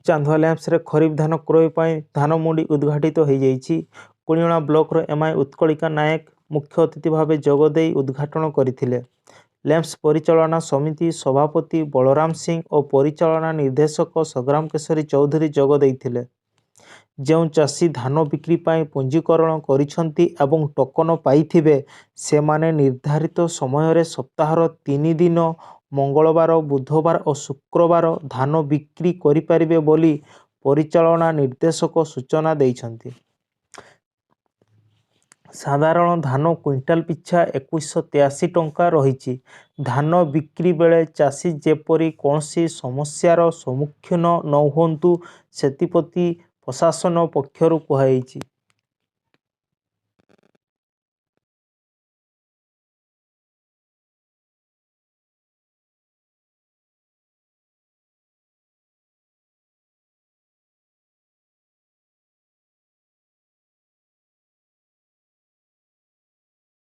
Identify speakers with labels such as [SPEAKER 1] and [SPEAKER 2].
[SPEAKER 1] ଚାନ୍ଦୁଆ ଲ୍ୟାମ୍ପସରେ ଖରିଫ ଧାନ କ୍ରୟ ପାଇଁ ଧାନ ମଣ୍ଡି ଉଦ୍ଘାଟିତ ହୋଇଯାଇଛି। କୁଣିଅଣା ବ୍ଲକର ଏମଆଇ ଉତ୍କଳିକା ନାୟକ ମୁଖ୍ୟ ଅତିଥି ଭାବେ ଯୋଗ ଦେଇ ଉଦ୍ଘାଟନ କରିଥିଲେ। ଲ୍ୟାମ୍ପସ ପରିଚାଳନା ସମିତି ସଭାପତି ବଳରାମ ସିଂ ଓ ପରିଚାଳନା ନିର୍ଦ୍ଦେଶକ ସଂଗ୍ରାମ କେଶରୀ ଚୌଧୁରୀ ଯୋଗ ଦେଇଥିଲେ। ଯେଉଁ ଚାଷୀ ଧାନ ବିକ୍ରି ପାଇଁ ପଞ୍ଜୀକରଣ କରିଛନ୍ତି ଏବଂ ଟୋକନ ପାଇଥିବେ, ସେମାନେ ନିର୍ଦ୍ଧାରିତ ସମୟରେ ସପ୍ତାହର 3 ଦିନ ମଙ୍ଗଳବାର, ବୁଧବାର ଓ ଶୁକ୍ରବାର ଧାନ ବିକ୍ରି କରିପାରିବେ ବୋଲି ପରିଚାଳନା ନିର୍ଦ୍ଦେଶକ ସୂଚନା ଦେଇଛନ୍ତି। ସାଧାରଣ ଧାନ କ୍ୱିଣ୍ଟାଲ ପିଛା 2183 ଟଙ୍କା ରହିଛି। ଧାନ ବିକ୍ରି ବେଳେ ଚାଷୀ ଯେପରି କୌଣସି ସମସ୍ୟାର ସମ୍ମୁଖୀନ ନ ହୁଅନ୍ତୁ ସେଥିପ୍ରତି ପ୍ରଶାସନ ପକ୍ଷରୁ କୁହାଯାଇଛି।